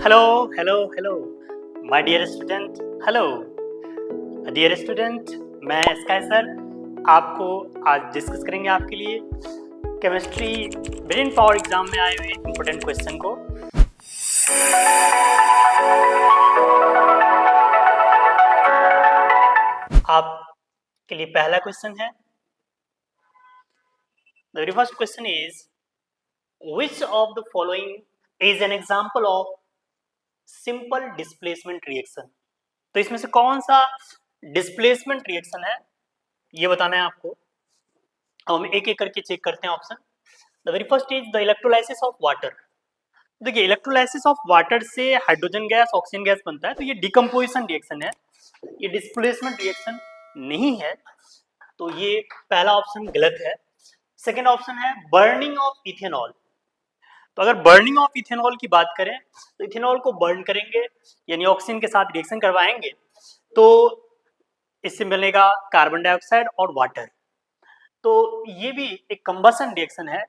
Hello hello hello my dear student. Hello dear student, मैं Sky sir आपको आज discuss करेंगे आपके लिए केमिस्ट्री ब्रेन पावर एग्जाम में आए हुए इंपॉर्टेंट क्वेश्चन को। आपके लिए पहला क्वेश्चन है, the very first question is which of the following is an example of simple displacement reaction। तो इसमें से कौन सा डिस्प्लेसमेंट रिएक्शन है ये बताना है आपको। अब हम एक एक करके चेक करते हैं option. The very first is the electrolysis of water. देखिए, इलेक्ट्रोलाइसिस ऑफ वाटर से हाइड्रोजन गैस ऑक्सीजन गैस बनता है, तो ये डिकम्पोजिशन रिएक्शन है, ये डिस्प्लेसमेंट रिएक्शन नहीं है, तो ये पहला ऑप्शन गलत है। सेकेंड ऑप्शन है बर्निंग ऑफ इथेनॉल। तो अगर बर्निंग ऑफ इथेनॉल की बात करें तो इथेनॉल को बर्न करेंगे यानी ऑक्सीजन के साथ रिएक्शन करवाएंगे तो इससे मिलेगा कार्बन डाइऑक्साइड और वाटर, तो ये भी एक कंबसन रिएक्शन है,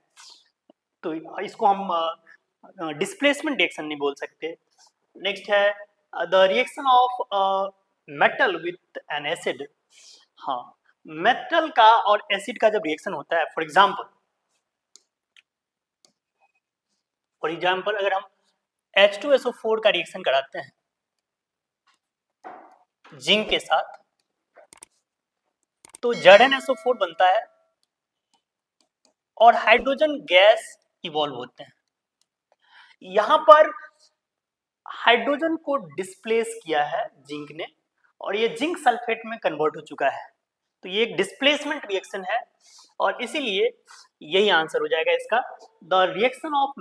तो इसको हम डिस्प्लेसमेंट रिएक्शन नहीं बोल सकते। नेक्स्ट है the reaction of metal with an acid. हाँ, मेटल का और एसिड का जब रिएक्शन होता है, फॉर एग्जाम्पल अगर हम H2SO4 का रिएक्शन कराते हैं जिंक के साथ तो ZnSO4 बनता है और हाइड्रोजन गैस इवॉल्व होते हैं। यहां पर हाइड्रोजन को डिस्प्लेस किया है जिंक ने और ये जिंक सल्फेट में कन्वर्ट हो चुका है, तो ये एक डिस्प्लेसमेंट रिएक्शन है और इसीलिए यही आंसर हो जाएगा इसका, the reaction of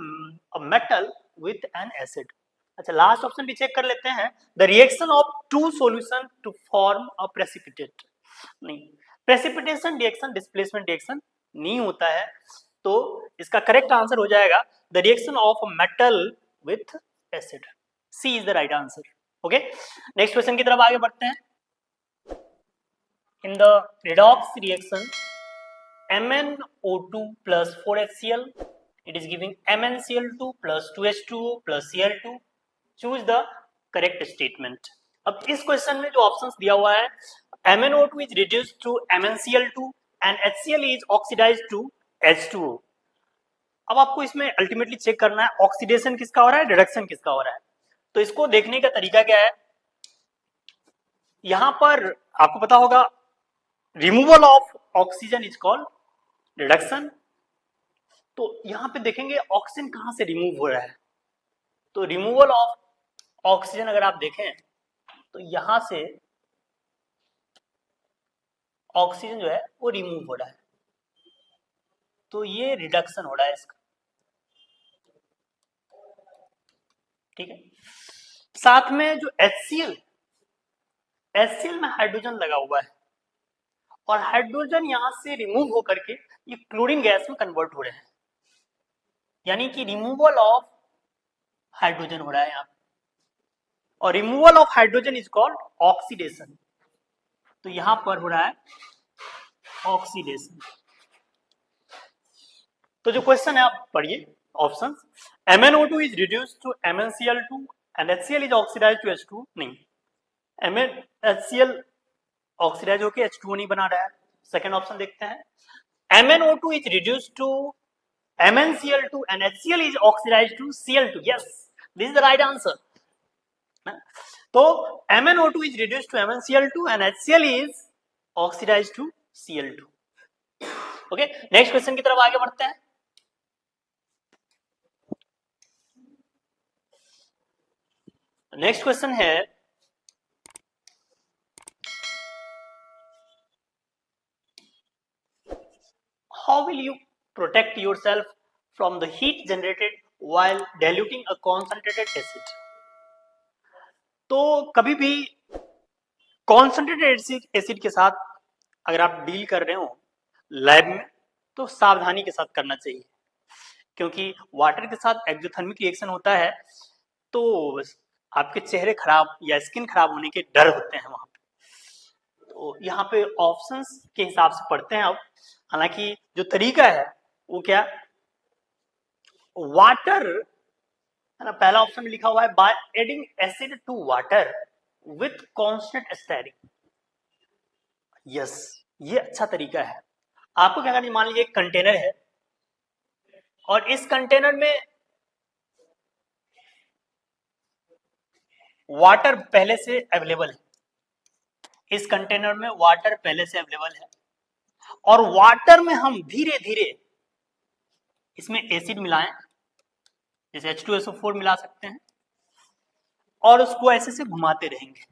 metal with an acid. अच्छा, लास्ट ऑप्शन भी चेक कर लेते हैं, the reaction of two solution to form a precipitate. नहीं, प्रेसिपिटेशन रिएक्शन डिस्प्लेसमेंट रिएक्शन नहीं होता है, तो इसका करेक्ट आंसर हो जाएगा the reaction of metal with acid. C is the right answer. Okay, next question की तरफ आगे बढ़ते हैं। In the redox reaction MnO2 plus 4HCl, it is giving MnCl2 plus 2H2O plus Cl2. Choose the correct statement। अब इस question में जो options दिया हुआ है, MnO2 is reduced to MnCl2 and HCl is oxidized to H2O। अब आपको इसमें अल्टीमेटली चेक करना है ऑक्सीडेशन किसका हो रहा है, रिडक्शन किसका हो रहा है। तो इसको देखने का तरीका क्या है, यहां पर आपको पता होगा removal of oxygen is called reduction. तो यहां पे देखेंगे ऑक्सीजन कहां से रिमूव हो रहा है, तो रिमूवल ऑफ ऑक्सीजन अगर आप देखें तो यहां से ऑक्सीजन जो है वो रिमूव हो रहा है, तो ये रिडक्शन हो रहा है इसका। ठीक है, साथ में जो HCl में हाइड्रोजन लगा हुआ है और हाइड्रोजन यहां से रिमूव होकर के ये क्लोरीन गैस में कन्वर्ट हो रहे हैं, यानी कि रिमूवल ऑफ हाइड्रोजन हो रहा है यहाँ, और removal of hydrogen is called oxidation. तो यहां पर हो रहा है ऑक्सीडेशन। तो जो क्वेश्चन है आप पढ़िए options. MnO2 is reduced to MnCl2 and HCl is oxidised to H2। नहीं, HCl ऑक्सीडाइज होकर H2O नहीं बना रहा है। सेकेंड ऑप्शन देखते हैं, MnO2 is reduced to MnCl2 and HCl is oxidized to Cl2। Yes, this is the right answer। तो MnO2 is reduced to MnCl2 and HCl is oxidized to Cl2। Okay, next question की तरफ आगे बढ़ते हैं। Next question है, how will you protect yourself from the heat generated while diluting a concentrated acid। तो कभी भी कॉन्सेंट्रेटेड एसिड के साथ अगर आप डील कर रहे हो लैब में तो सावधानी के साथ करना चाहिए, क्योंकि वाटर के साथ एक्सोथर्मिक रिएक्शन होता है तो आपके चेहरे खराब या स्किन खराब होने के डर होते हैं वहां पे। तो यहाँ पे ऑप्शंस के हिसाब से पढ़ते हैं अब। हालांकि जो तरीका है वो क्या, वाटर है ना। पहला ऑप्शन में लिखा हुआ है by adding acid to water with constant stirring. Yes, ये अच्छा तरीका है। आपको क्या करना है, मान लीजिए एक कंटेनर है और इस कंटेनर में वाटर पहले से अवेलेबल है, इस कंटेनर में वाटर पहले से अवेलेबल है और वाटर में हम धीरे धीरे इसमें एसिड मिलाएं, जैसे H2SO4 मिला सकते हैं और उसको ऐसे से घुमाते रहेंगे।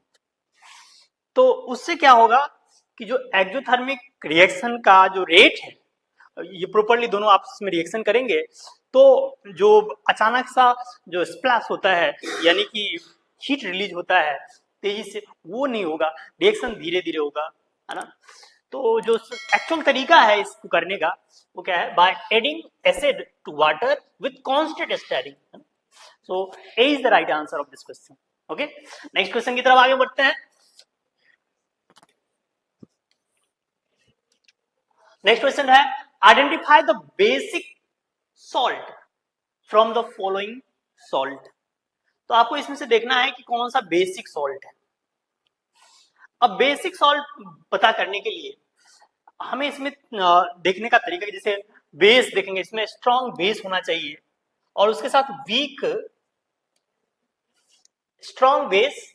तो उससे क्या होगा कि जो एक्सोथर्मिक रिएक्शन का जो रेट है, ये प्रॉपरली दोनों आपस में रिएक्शन करेंगे तो जो अचानक सा जो स्प्लैश होता है यानी कि हीट रिलीज होता है तेजी से, वो नहीं होगा, रिएक्शन धीरे धीरे होगा, है ना। तो जो एक्चुअल तरीका है इसको करने का वो क्या है, by adding acid to water with constant stirring. So a is the right answer of this question. Okay, next question की तरफ आगे बढ़ते हैं। नेक्स्ट क्वेश्चन है identify the basic salt from the following salt. तो आपको इसमें से देखना है कि कौन सा बेसिक सॉल्ट है। अब बेसिक सॉल्ट पता करने के लिए हमें इसमें देखने का तरीका, जैसे बेस देखेंगे, इसमें स्ट्रॉन्ग बेस होना चाहिए और उसके साथ वीक, स्ट्रॉन्ग बेस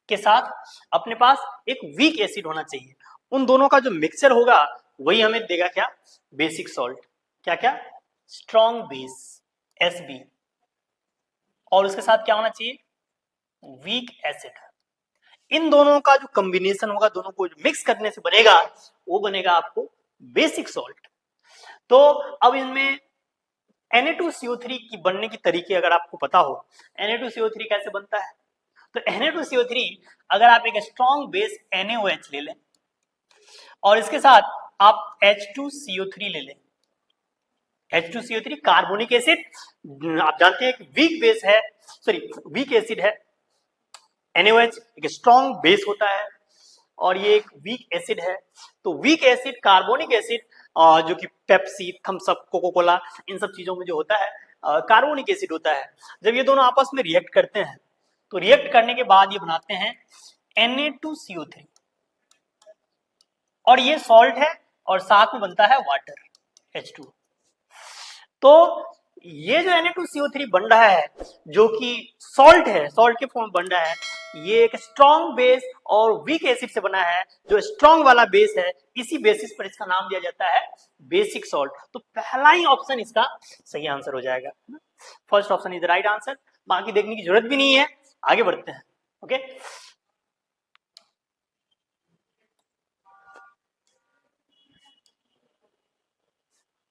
के साथ अपने पास एक वीक एसिड होना चाहिए। उन दोनों का जो मिक्सचर होगा वही हमें देगा क्या, बेसिक सॉल्ट। क्या क्या, स्ट्रॉन्ग बेस Sb और उसके साथ क्या होना चाहिए, वीक एसिड। इन दोनों का जो कॉम्बिनेशन होगा, दोनों को मिक्स करने से बनेगा, वो बनेगा आपको बेसिक सॉल्ट। तो अब इनमें Na2CO3 की बनने की तरीके अगर आपको पता हो, Na2CO3 कैसे बनता है, तो Na2CO3 अगर आप एक स्ट्रॉन्ग बेस NaOH ले लें और इसके साथ आप H2CO3 ले लें, H2CO3 कार्बोनिक एसिड, आप जानते हैं कि वीक बेस है, सॉरी वीक एसिड है। NaOH एक स्ट्रॉन्ग बेस होता है और ये एक वीक एसिड है। तो वीक एसिड कार्बोनिक एसिड जो कि Pepsi, Thums Up, Coca Cola, इन सब चीजों में जो होता है कार्बोनिक एसिड होता है। जब ये दोनों आपस में रिएक्ट करते हैं तो रिएक्ट करने के बाद ये बनाते हैं Na2CO3 और ये सॉल्ट है और साथ में बनता है वाटर H2। तो ये जो Na2CO3 बन रहा है जो कि सॉल्ट है, सॉल्ट के फॉर्म बन रहा है, ये एक स्ट्रॉन्ग बेस और वीक एसिड से बना है। जो स्ट्रॉन्ग वाला बेस है, इसी बेसिस पर इसका नाम दिया जाता है बेसिक सॉल्ट। तो पहला ही ऑप्शन इसका सही आंसर हो जाएगा। First option is the right answer, बाकी देखने की जरूरत भी नहीं है, आगे बढ़ते हैं। Okay,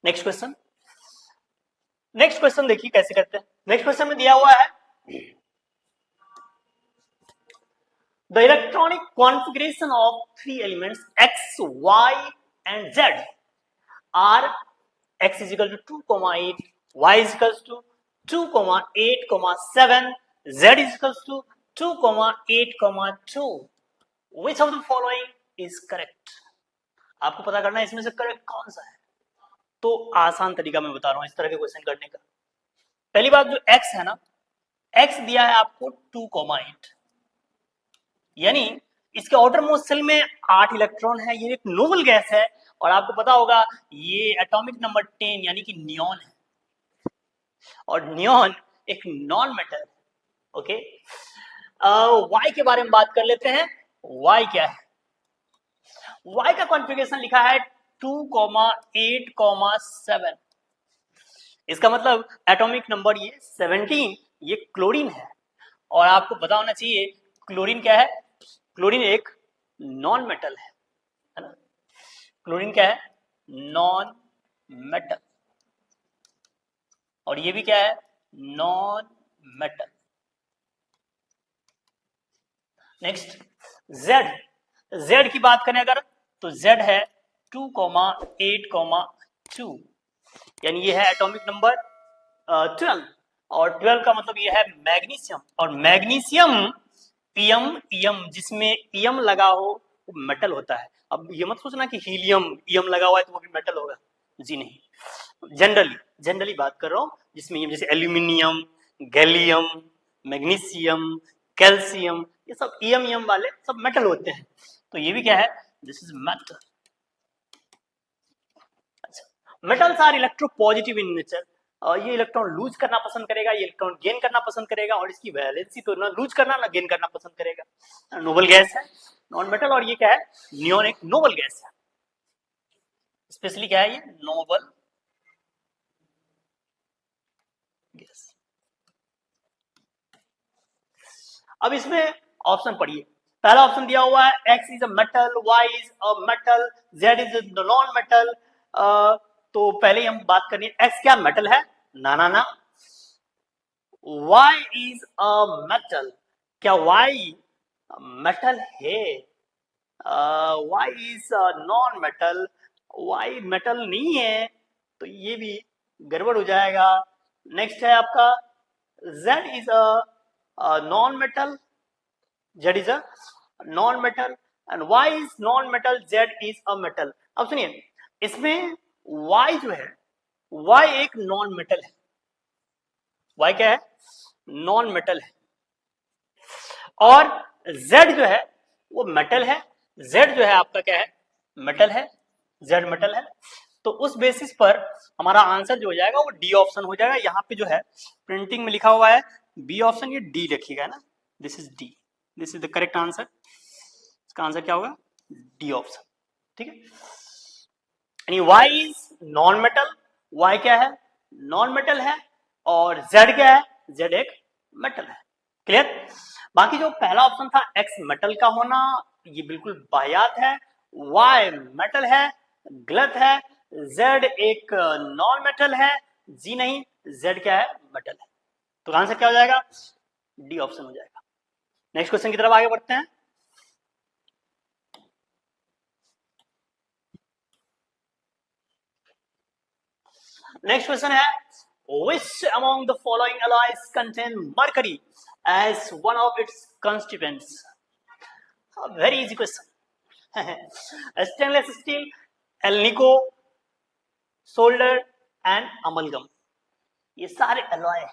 next question. Next question देखिए कैसे करते हैं। नेक्स्ट क्वेश्चन में दिया हुआ है the electronic configuration of three elements x, y and z are x is equal to 2,8, y is equal to 2,8,7, z is equal to 2,8,2. which of the following is correct? आपको पता करना है इसमें से करेक्ट कौन सा है। तो आसान तरीका मैं बता रहा हूं इस तरह के क्वेश्चन करने का। पहली बात, जो x है ना, x दिया है आपको 2,8, यानी इसके आउटर मोस्ट शेल में 8 इलेक्ट्रॉन है। ये एक नोबल गैस है और आपको पता होगा ये एटॉमिक नंबर 10 यानी कि नियॉन है और नियॉन एक नॉन मेटल। ओके, वाई के बारे में बात कर लेते हैं। वाई क्या है, वाई का कॉन्फ़िगरेशन लिखा है 2,8,7। इसका मतलब एटॉमिक नंबर ये 17, ये क्लोरीन है। और आपको पता होना चाहिए क्लोरीन क्या है, क्लोरीन एक नॉन मेटल है ना। क्लोरीन क्या है, नॉन मेटल, और ये भी क्या है, non metal. Next Z, Z की बात करें अगर तो Z है 2,8,2, यानी ये है एटॉमिक नंबर 12 और 12 का मतलब ये है मैग्नीशियम। और मैग्नीशियम ईएम, जिसमें ईएम लगा हो वो मेटल होता है। अब ये मत सोचना कि हीलियम ईएम लगा हुआ है तो वो भी मेटल होगा, जी नहीं। जनरली बात कर रहा हूँ जिसमें जैसे एल्यूमिनियम गैलियम, मैग्नीशियम, कैल्शियम, ये सब ईएम वाले सब मेटल होते हैं। तो ये भी क्या है, this is metal. Metals are electropositive in nature. ये इलेक्ट्रॉन लूज करना पसंद करेगा, ये इलेक्ट्रॉन गेन करना पसंद करेगा, और इसकी वैलेंसी तो ना लूज करना ना गेन करना पसंद करेगा। नोबल गैस है नॉन मेटल, और ये क्या है, नियोन एक नोबल गैस है। स्पेशली क्या है ये, नोबल गैस। अब इसमें ऑप्शन पढ़िए। पहला ऑप्शन दिया हुआ है x is a metal, y is a metal, z is non metal. तो पहले हम बात करें एक्स क्या मेटल है, ना ना ना। वाई इज अ मेटल, क्या वाई मेटल है? Y is non metal, y metal नहीं है, तो ये भी गड़बड़ हो जाएगा। नेक्स्ट है आपका z is a non metal, z is a non metal, and y is non metal, z is a metal. अब सुनिए, इसमें वाई जो है, वाई एक नॉन मेटल है। वाई क्या है, नॉन मेटल है। और जेड जो है वो मेटल है। जेड जो है आपका क्या है, मेटल है, जेड मेटल है। तो उस बेसिस पर हमारा आंसर जो हो जाएगा वो डी ऑप्शन हो जाएगा। यहाँ पे जो है प्रिंटिंग में लिखा हुआ है बी ऑप्शन, ये डी लिखिएगा ना, this is d, this is the correct answer. इसका आंसर क्या होगा, डी ऑप्शन। ठीक है, यानी y is non metal, y क्या है, नॉन मेटल है, और जेड क्या है, जेड एक मेटल है। क्लियर। बाकी जो पहला ऑप्शन था एक्स मेटल का होना, ये बिल्कुल बायात है। वाई मेटल है, गलत है। जेड एक नॉन मेटल है, जी नहीं, जेड क्या है, मेटल है। तो आंसर क्या हो जाएगा, डी ऑप्शन हो जाएगा। नेक्स्ट क्वेश्चन की तरफ आगे बढ़ते हैं। नेक्स्ट क्वेश्चन है which among the following alloys contain mercury as one of its constituents? Very easy question. Stainless steel, alnico, solder and amalgam, ये सारे अलॉय है।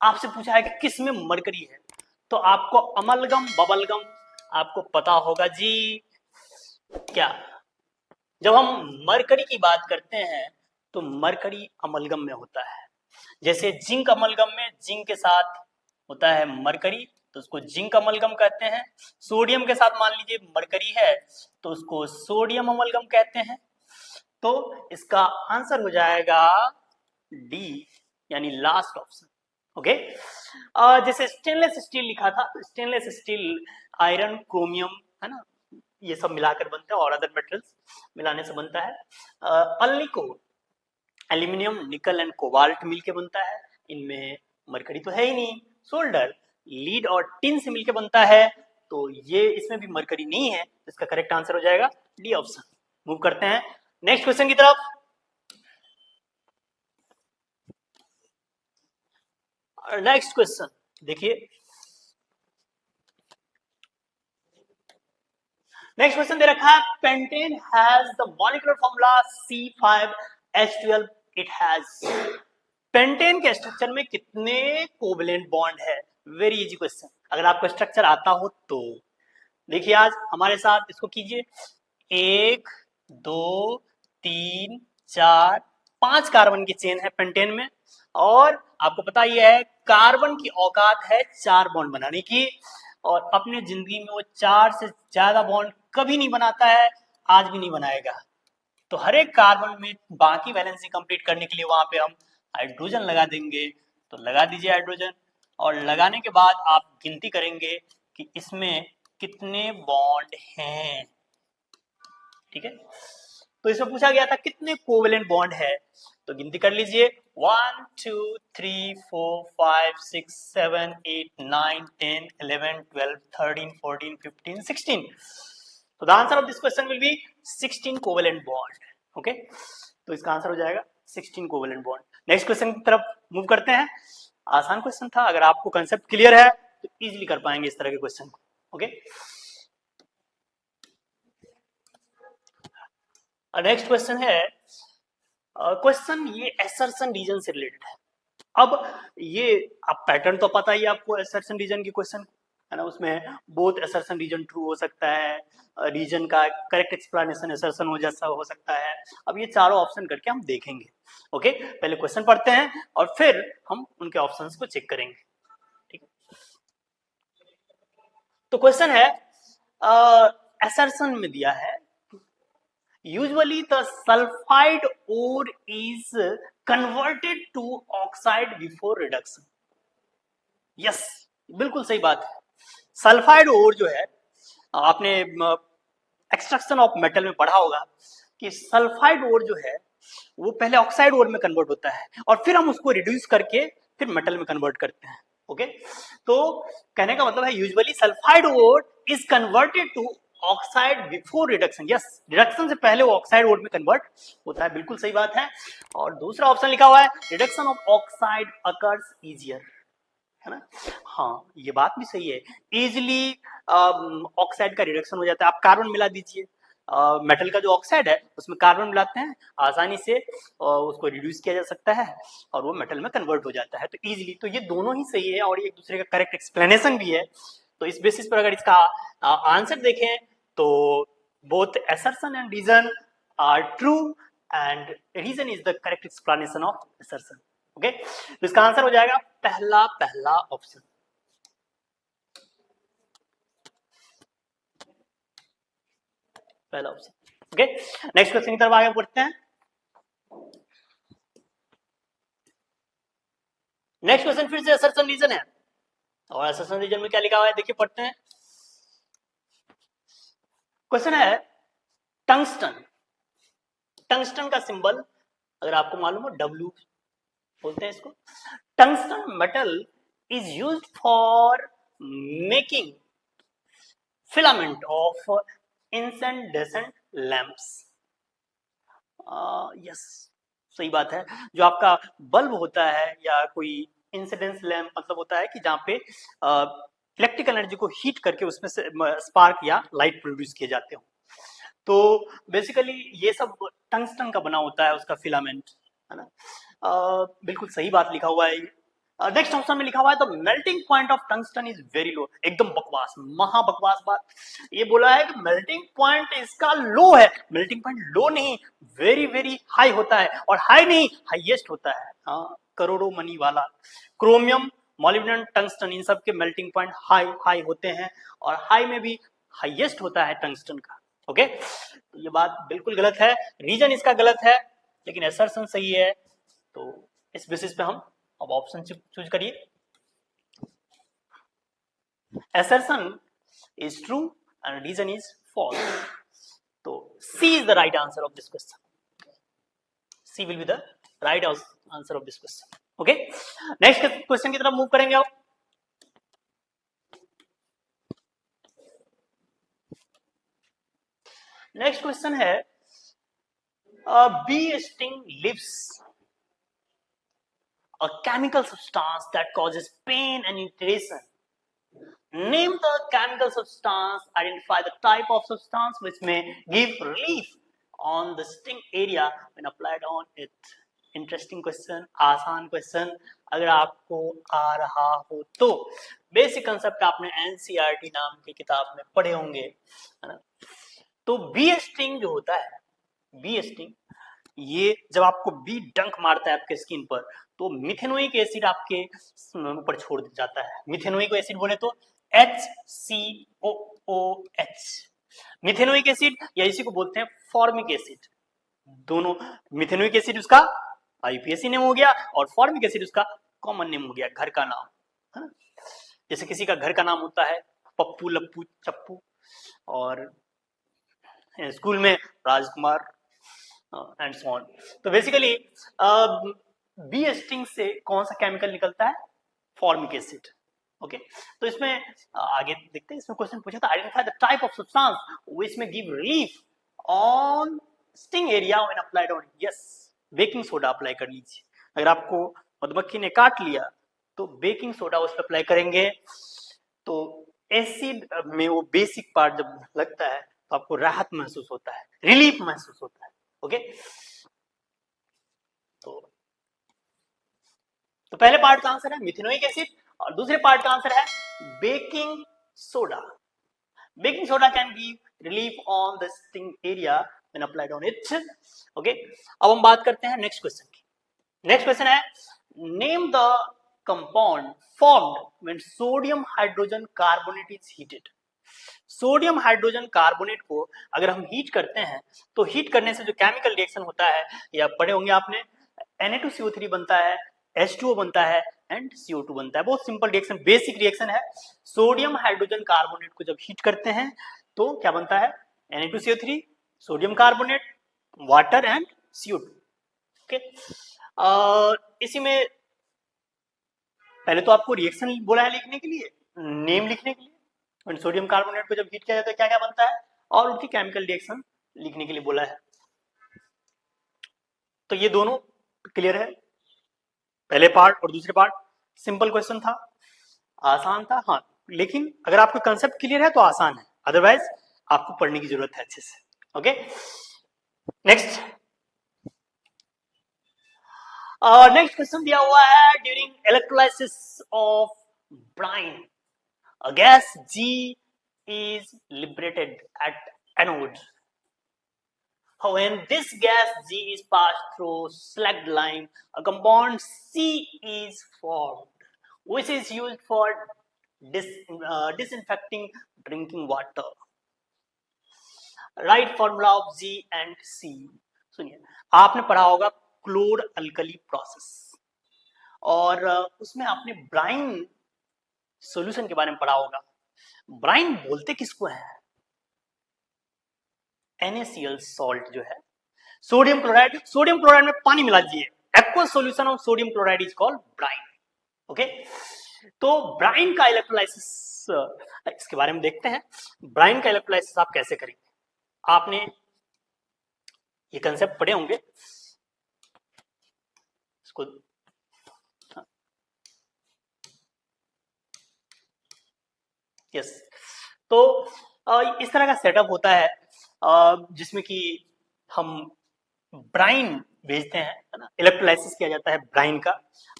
आपसे पूछा है कि किस में मरकरी है, तो आपको अमलगम बबलगम आपको पता होगा जी। क्या, जब हम मरकरी की बात करते हैं तो मरकरी अमलगम में होता है। जैसे जिंक अमलगम में जिंक के साथ होता है मरकरी, तो उसको जिंक अमलगम कहते हैं। सोडियम के साथ मान लीजिए मरकरी है, तो उसको सोडियम अमलगम कहते हैं। तो इसका आंसर हो जाएगा डी, यानी लास्ट ऑप्शन। ओके, जैसे स्टेनलेस स्टील लिखा था, स्टेनलेस स्टील आयरन क्रोमियम है ना, ये सब मिलाकर बनता है, और अदर मेटल्स मिलाने से बनता है। अल्निको एल्यूमिनियम निकल एंड कोबाल्ट मिलके बनता है, इनमें मरकरी तो है ही नहीं। सोल्डर लीड और टिन से मिलके बनता है, तो ये इसमें भी मरकरी नहीं है। इसका करेक्ट आंसर हो जाएगा डी ऑप्शन। मूव करते हैं नेक्स्ट क्वेश्चन की तरफ। नेक्स्ट क्वेश्चन देखिए, नेक्स्ट क्वेश्चन दे रखा है pentane has the molecular formula C5H12, it has. Pentane के स्ट्रक्चर में कितने कोवलेंट बॉन्ड है? वेरी इजी क्वेश्चन, अगर आपको स्ट्रक्चर आता हो तो। देखिए आज हमारे साथ इसको कीजिए, 1 2 3 4 5 कार्बन की चेन है पेंटेन में, और आपको पता ही है कार्बन की औकात है 4 बॉन्ड बनाने की, और अपने जिंदगी में वो 4 से ज्यादा बॉन्ड कभी नहीं बनाता है, आज भी नहीं बनाएगा। तो हर एक कार्बन में बाकी वैलेंसी कंप्लीट करने के लिए वहां पे हम हाइड्रोजन लगा देंगे। तो लगा दीजिए हाइड्रोजन, और लगाने के बाद आप गिनती करेंगे कि इसमें कितने बॉन्ड हैं। ठीक है, तो इसमें पूछा गया था कितने कोवेलेंट बॉन्ड है, तो गिनती कर लीजिए 1 2 3 4 5 6 7 8 9 10 11 12 13 14 15 16। तो the answer of this question will be 16 covalent bond. Okay, तो इसका आंसर हो जाएगा 16 कोवेलेंट बॉन्ड। नेक्स्ट क्वेश्चन की तरफ मूव करते हैं। आसान क्वेश्चन था, अगर आपको कंसेप्ट क्लियर है तो इजीली कर पाएंगे इस तरह के क्वेश्चन को। ओके, नेक्स्ट क्वेश्चन है, क्वेश्चन ये एसर्शन रीजन से रिलेटेड है। अब ये अब पैटर्न तो पता ही है आपको असर्शन रीजन की क्वेश्चन है ना, उसमें बोथ असर्शन रीजन ट्रू हो सकता है, रीजन का करेक्ट एक्सप्लेनेशन असर्शन हो जैसा हो सकता है। अब ये चारों ऑप्शन करके हम देखेंगे। ओके, पहले क्वेश्चन पढ़ते हैं और फिर हम उनके ऑप्शंस को चेक करेंगे। ठीक है, तो क्वेश्चन है असर्शन में दिया है usually the sulfide ore is converted to oxide before reduction। Yes, बिल्कुल सही बात है। सल्फाइड ओर जो है, आपने एक्सट्रैक्शन ऑफ मेटल में पढ़ा होगा कि सल्फाइड ओर जो है वो पहले ऑक्साइड ओर में कन्वर्ट होता है और फिर हम उसको रिड्यूस करके फिर मेटल में कन्वर्ट करते हैं। ओके, तो कहने का मतलब है usually sulphide ore is converted to oxide before reduction. Yes, reduction से पहले वो ऑक्साइड ओर में कन्वर्ट होता है, बिल्कुल सही बात है। और दूसरा ऑप्शन लिखा हुआ है reduction of oxide occurs easier, है ना। हाँ, ये बात भी सही है, इजिली ऑक्साइड का रिडक्शन हो जाता है। आप कार्बन मिला दीजिए, मेटल का जो ऑक्साइड है उसमें कार्बन मिलाते हैं, आसानी से उसको रिड्यूस किया जा सकता है और वो मेटल में कन्वर्ट हो जाता है, तो इजीली। तो ये दोनों ही सही है और ये एक दूसरे का करेक्ट एक्सप्लेनेशन भी है। तो इस बेसिस पर अगर इसका आंसर देखें तो both assertion and reason are true and reason is the correct explanation of assertion। Okay, तो इसका आंसर हो जाएगा पहला पहला ऑप्शन। पहला ऑप्शन। ओके, नेक्स्ट क्वेश्चन की तरफ आगे बढ़ते हैं। नेक्स्ट क्वेश्चन फिर से असर्शन रीजन है और असर्शन रीजन में क्या लिखा हुआ है देखिए, पढ़ते हैं। क्वेश्चन है टंगस्टन। टंगस्टन का सिंबल अगर आपको मालूम हो W बोलते हैं इसको। Tungsten metal is used for making filament of incandescent lamps. Yes, सही बात है। जो आपका बल्ब होता है या कोई इंसिडेंस लैंप मतलब होता है कि जहाँ पे इलेक्ट्रिकल एनर्जी को हीट करके उसमें से स्पार्क या लाइट प्रोड्यूस किए जाते हो, तो बेसिकली ये सब टंगस्टन का बना होता है, उसका फिलामेंट, है ना। बिल्कुल सही बात लिखा हुआ है। नेक्स्ट ऑप्शन में लिखा हुआ है the melting point of tungsten is very low. एकदम बकवास, महा बकवास बात। ये बोला है कि मेल्टिंग पॉइंट इसका लो है। मेल्टिंग पॉइंट लो नहीं, वेरी वेरी हाई होता है, और हाई नहीं हाईएस्ट होता है। हाँ, करोड़ों मनी वाला। क्रोमियम, मॉलिब्डेनम, टंगस्टन इन सब के मेल्टिंग पॉइंट हाई हाई होते हैं और हाई में भी हाईएस्ट होता है टंगस्टन का। ओके, तो ये बात बिल्कुल गलत है, रीजन इसका गलत है, लेकिन असर्शन सही है। तो इस बेसिस पे हम अब ऑप्शन चूज करिए। assertion is true and reason is false, तो C is the right answer of this question। C will be the right answer of this question। okay, next question की तरफ मूव करेंगे अब। Next question है bee sting leaves a chemical substance that causes pain and irritation। Name the chemical substance, identify the type of substance which may give relief on the sting area when applied on it। Interesting question, आसान question अगर आपको आ रहा हो तो। Basic concept आपने NCERT नाम की किताब में पढ़े होंगे, है ना। तो बी स्टिंग जो होता है, बी स्टिंग, ये जब आपको बी डंक मारता है आपके स्किन पर तो मिथेनोइक एसिड आपके ऊपर छोड़ जाता है। मिथेनोइक एसिड बोले तो HCOOH, मिथेनोइक एसिड, या इसी को बोलते हैं फॉर्मिक एसिड। दोनों, मिथेनोइक एसिड उसका आईपीएसी नेम हो गया और फॉर्मिक एसिड उसका कॉमन नेम हो गया, घर का नाम, है ना। जैसे किसी का घर का नाम होता है पप्पू, लप्पू, चप्पू, और स्कूल में राजकुमार एंड सो ऑन। तो बेसिकली बी स्टिंग से कौन सा केमिकल निकलता है? Formic acid. ओके, तो इसमें आगे देखते हैं। इसमें क्वेश्चन पूछा था identify the type of substance which में give relief on sting area when applied on. Yes, baking soda apply कर लीजिए। अगर आपको मधुमक्खी ने काट लिया तो बेकिंग सोडा उस पर अप्लाई करेंगे तो एसिड में वो बेसिक पार्ट जब लगता है तो आपको राहत महसूस होता है, रिलीफ महसूस होता है। ओके, तो तो पहले पार्ट का आंसर है मिथेनोइक एसिड और दूसरे पार्ट का आंसर है baking soda. Baking soda can give relief on the sting area when applied on it. Okay, अब हम बात करते हैं नेक्स्ट क्वेश्चन की. नेक्स्ट क्वेश्चन है name the compound formed when sodium hydrogen carbonate is heated. Sodium hydrogen carbonate को अगर हम हीट करते हैं तो हीट करने से जो केमिकल रिएक्शन होता है, या पढ़े होंगे आपने, Na2CO3 बनता है, H2O बनता है एंड CO2 बनता है. बहुत सिंपल रिएक्शन, बेसिक रिएक्शन है. सोडियम हाइड्रोजन कार्बोनेट को जब हीट करते हैं तो क्या बनता है? Na2CO3, sodium carbonate, water and CO2. Okay, इसी में पहले तो आपको रिएक्शन बोला है लिखने के लिए, नेम लिखने के लिए. सोडियम कार्बोनेट को जब हीट किया जाता है क्या क्या बनता है, और उनकी केमिकल रिएक्शन लिखने के लिए बोला है. तो ये दोनों क्लियर है, पहले पार्ट और दूसरे पार्ट. सिंपल क्वेश्चन था, आसान था. हाँ, लेकिन अगर आपको कंसेप्ट क्लियर है तो आसान है, अदरवाइज आपको पढ़ने की जरूरत है अच्छे से. Okay, next. नेक्स्ट क्वेश्चन दिया हुआ है during electrolysis of Bryan a gas G is liberated at anode. When this gas G is passed through slacked line, a compound C is formed, which is used for disinfecting drinking water. Write formula of G and C. सुनिए, आपने पढ़ा होगा क्लोर alkali process, और उसमें आपने brine solution के बारे में पढ़ा होगा. ब्राइन बोलते किसको है? NaCl सॉल्ट जो है, सोडियम क्लोराइड. सोडियम क्लोराइड में पानी मिला दीजिए, aqueous solution of sodium chloride is called brine. Okay, तो ब्राइन का इलेक्ट्रोलाइसिस, इसके बारे में देखते हैं. ब्राइन का इलेक्ट्रोलाइसिस आप कैसे करेंगे? आपने ये कंसेप्ट पढ़े होंगे, इसको यस. तो इस तरह का सेटअप होता है जिसमें कि हम ब्राइन भेजते हैं, है ना, इलेक्ट्रोलाइसिस किया जाता है ब्राइन का.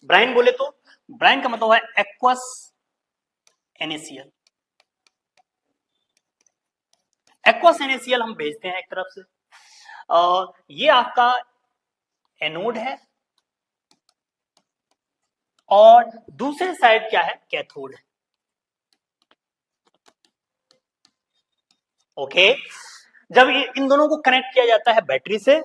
ब्राइन बोले तो ब्राइन का मतलब है एक्वस NaCl. एक्वस NaCl हम भेजते हैं एक तरफ से. ये आपका एनोड है और दूसरे साइड क्या है? कैथोड है. ओके, जब इन दोनों को कनेक्ट किया जाता है बैटरी से,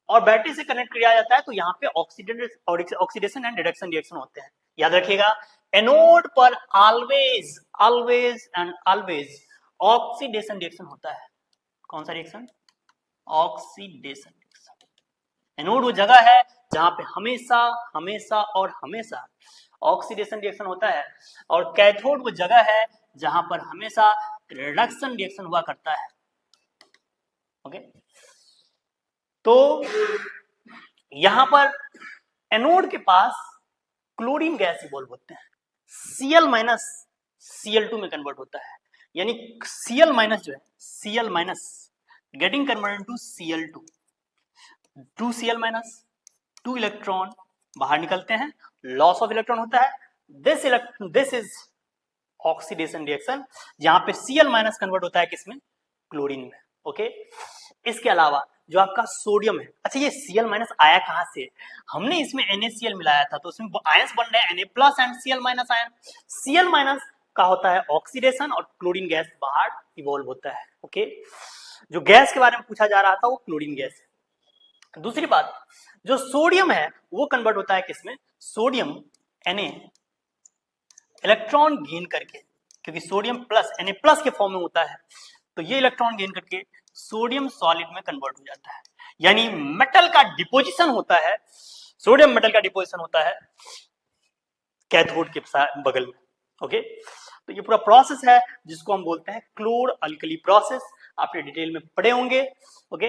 और बैटरी से कनेक्ट किया जाता है तो यहाँ पे ऑक्सीडेशन एंड रिडक्शन रिएक्शन होते हैं. याद रखिएगा, एनोड पर always always and always oxidation reaction होता है. कौन सा रिएक्शन? Oxidation reaction. एनोड वो जगह है जहां पे हमेशा हमेशा और हमेशा ऑक्सीडेशन रिएक्शन होता है, और कैथोड वो जगह है जहां पर हमेशा रिडक्शन रिएक्शन हुआ करता है. ओके, तो यहां पर एनोड के पास क्लोरीन गैस इवॉल्व होते हैं, Cl माइनस Cl2 में कन्वर्ट होता है. यानी Cl माइनस जो है, Cl minus getting converted to Cl2. 2 Cl minus, 2 electron बाहर निकलते हैं, लॉस ऑफ इलेक्ट्रॉन होता है. दिस इज ऑक्सीडेशन रिएक्शन, जहां पे Cl माइनस कन्वर्ट होता है किसमें? क्लोरीन में. ओके, इसके अलावा जो आपका सोडियम है, अच्छा ये Cl माइनस आया कहां से? हमने इसमें NaCl मिलाया था तो उसमें आयंस बन रहे हैं Na plus and Cl minus ion. Cl minus का होता है ऑक्सीडेशन और क्लोरीन गैस बाहर इवॉल्व होता है. ओके, जो गैस के बारे में पूछा जा रहा था वो क्लोरीन गैस है. दूसरी बात, जो सोडियम है वो कन्वर्ट होता है किसमें? सोडियम Na इलेक्ट्रॉन गेन करके, क्योंकि सोडियम प्लस Na प्लस के फॉर्म में होता है, तो ये इलेक्ट्रॉन गेन करके सोडियम सॉलिड में कन्वर्ट हो जाता है. यानी मेटल का डिपोजिशन होता है, सोडियम मेटल का डिपोजिशन होता है कैथोड के बगल में. ओके, तो ये पूरा प्रोसेस है जिसको हम बोलते हैं क्लोर अल्कली प्रोसेस. आपने डिटेल में पढ़े होंगे. ओके,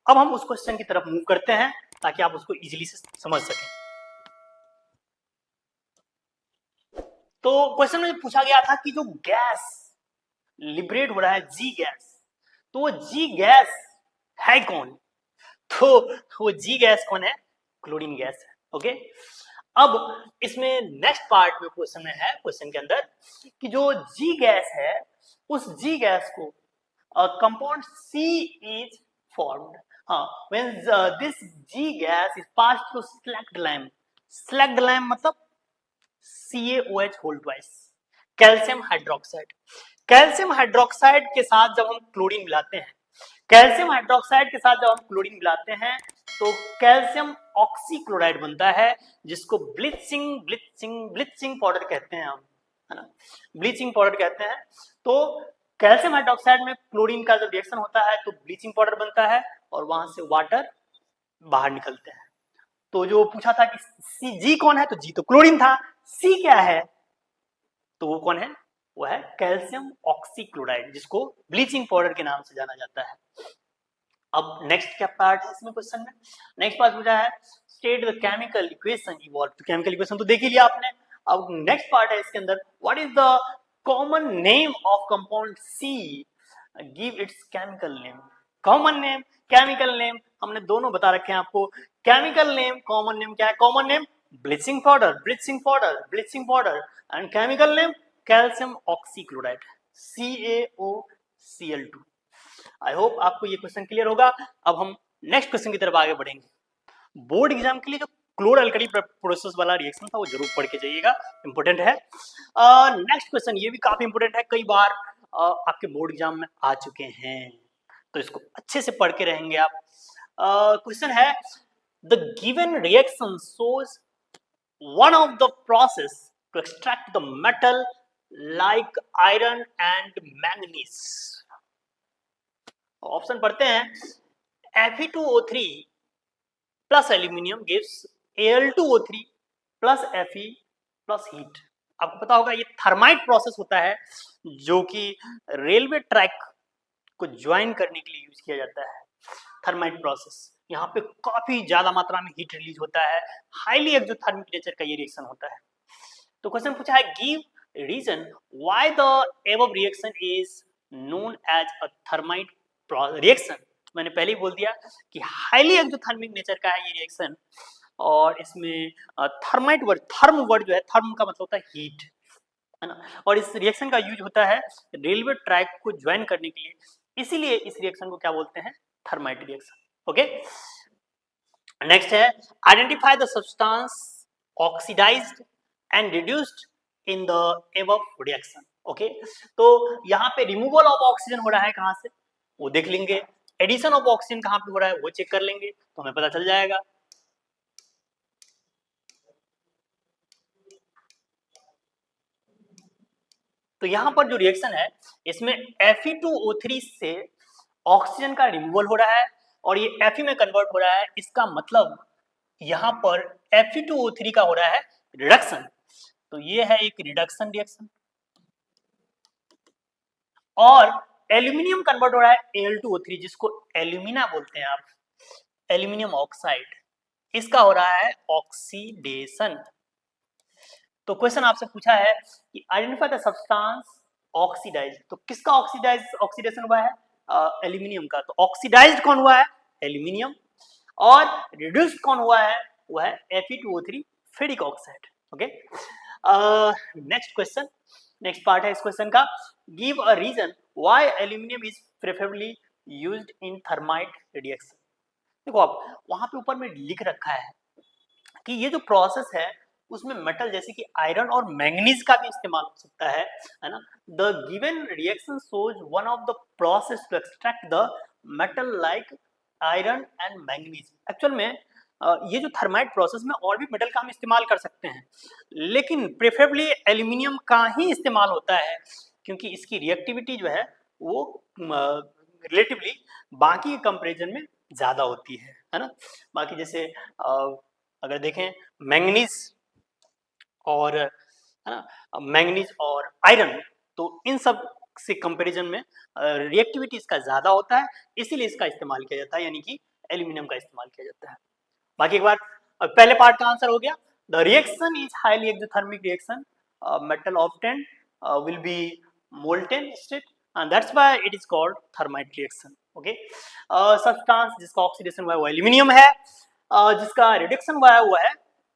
अब हम उस क्वेश्चन की तरफ मूव करते हैं ताकि आप उसको इजीली से समझ सकें. तो क्वेश्चन में पूछा गया था कि जो गैस लिबरेट हो रहा है जी गैस, तो वो जी गैस है कौन? तो वो जी गैस कौन है? क्लोरीन गैस है. ओके, अब इसमें नेक्स्ट पार्ट में क्वेश्चन में है, क्वेश्चन के अंदर कि जो जी गैस है उस जी गैस को कंपाउंड सी इज फॉर्म्ड, हाँ, when this g gas is pass through slaked lamp मतलब CaOH whole twice, calcium hydroxide. Calcium hydroxide के साथ जब हम क्लोरीन मिलाते हैं, कैल्शियम हाइड्रोक्साइड के साथ जब हम क्लोरीन मिलाते हैं तो कैल्शियम ऑक्सीक्लोराइड बनता है, जिसको ब्लीचिंग पाउडर कहते हैं हम, है ना, ब्लीचिंग पाउडर कहते हैं। तो कैल्शियम हाइड्रोक्साइड में क्लोरीन का जब रिएक्शन होता है तो ब्लीचिंग पाउडर बनता है और वहां से वाटर बाहर निकलते हैं। तो जो पूछा था कि सी जी कौन है, तो जी तो क्लोरीन था, सी क्या है, तो वो कौन है, वो है कैल्शियम ऑक्सीक्लोराइड, जिसको ब्लीचिंग पाउडर के नाम से जाना जाता है। अब नेक्स्ट क्या पार्ट है इसमें क्वेश्चन में, नेक्स्ट पार्ट पूछा है state the chemical equation evolve, तो केमिकल इक्वेशन तो देख ही लिया आपने। अब नेक्स्ट पार्ट है इसके अंदर, what is the common name of compound c, give its chemical name. Common name, chemical name हमने दोनों बता रखे हैं आपको। केमिकल नेम, कॉमन नेम क्या है, common name bleaching powder, bleaching powder and chemical name calcium oxychloride, CaOCl2। I hope आपको ये क्वेश्चन क्लियर होगा। अब हम नेक्स्ट क्वेश्चन की तरफ आगे बढ़ेंगे। बोर्ड एग्जाम के लिए जो क्लोर अल्कली प्रोसेस वाला रिएक्शन था वो जरूर पढ़ के जाइएगा, इंपॉर्टेंट है। नेक्स्ट क्वेश्चन ये भी काफी इंपॉर्टेंट है, कई बार आपके बोर्ड एग्जाम में आ चुके हैं, तो इसको अच्छे से पढ़ के रहेंगे आप। क्वेश्चन है the given reaction shows one of the process to extract the metal like iron and manganese. Option पढ़ते हैं Fe2O3 plus aluminium gives Al2O3 plus Fe plus heat. आपको पता होगा ये थर्माइट प्रोसेस होता है जो कि रेलवे ट्रैक को ज्वाइन करने के लिए यूज किया जाता है। थर्माइट प्रोसेस, यहाँ पे काफी ज्यादा मात्रा में हीट रिलीज होता है, हाईली एक्सोथर्मिक नेचर का ये रिएक्शन होता है। तो क्वेश्चन पूछा है give reason why the above reaction is known as a thermite reaction. मैंने पहले ही बोल दिया कि हाईली एक्सोथर्मिक नेचर का है ये रिएक्शन, और इसमें थर्माइट वर्ड, थर्म वर्ड जो है, थर्म का मतलब होता है हीट, है ना, और इस रिएक्शन का यूज होता है रेलवे ट्रैक को ज्वाइन करने के लिए, इसीलिए इस रिएक्शन को क्या बोलते हैं, थर्माइट रिएक्शन। ओके, नेक्स्ट है identify the substance oxidised and reduced in the above reaction. Okay, तो यहाँ पे रिमूवल ऑफ ऑक्सीजन हो रहा है कहाँ से, वो देख लेंगे, एडिशन ऑफ ऑक्सीजन कहाँ पे हो रहा है वो चेक कर लेंगे, तो हमें पता चल जाएगा। तो यहाँ पर जो रिएक्शन है इसमें Fe2O3 से ऑक्सीजन का रिमूवल हो रहा है और ये Fe में कन्वर्ट हो रहा है, इसका मतलब यहाँ पर Fe2O3 का हो रहा है रिडक्शन, तो ये है एक रिडक्शन रिएक्शन। और एल्यूमिनियम कन्वर्ट हो रहा है Al2O3, जिसको एल्यूमिना बोलते हैं आप, एल्यूमिनियम ऑक्साइड, इसका हो रहा है ऑक्सीडेशन। तो क्वेश्चन आपसे पूछा है कि आइडेंटिफाई द सब्सटेंस ऑक्सीडाइज, तो किसका ऑक्सीडेशन हुआ है, एल्यूमिनियम का, तो ऑक्सीडाइज्ड कौन हुआ है, एल्यूमिनियम, और रिड्यूस्ड कौन हुआ है, वो है Fe2O3 ferric oxide. Okay, next question, next part है इस क्वेश्चन का, give a reason why aluminium is preferably used in thermite reaction. देखो आप वहां पे ऊपर में लिख रखा है कि ये जो प्रोसेस है उसमें मेटल जैसे कि आयरन और मैंगनीज का भी इस्तेमाल हो सकता है ना। The given reaction shows one of the process to extract the metal like iron and manganese. Actual में ये जो थर्माइट प्रोसेस में और भी मेटल का हम इस्तेमाल कर सकते हैं, लेकिन प्रेफरेबली एल्यूमिनियम का ही इस्तेमाल होता है, क्योंकि इसकी रिएक्टिविटी जो है वो रिलेटिवली बाकी के कंपेरिजन में ज्यादा होती है ना। बाकी जैसे अगर देखें मैंगनीज और, है ना, मैंगनीज और आयरन, तो इन सब से कंपैरिजन में रिएक्टिविटी इसका ज्यादा होता है, इसीलिए इसका इस्तेमाल किया जाता है, यानी कि एल्यूमिनियम का इस्तेमाल किया जाता है। बाकी एक बार पहले पार्ट का आंसर हो गया, the reaction is highly exothermic reaction, metal obtain will be molten state and that's why it is called thermite reaction. Okay, substance जिसका ऑक्सीडेशन हुआ है वो एल्यूमिनियम है, जिसका रिडक्शन हुआ है वो है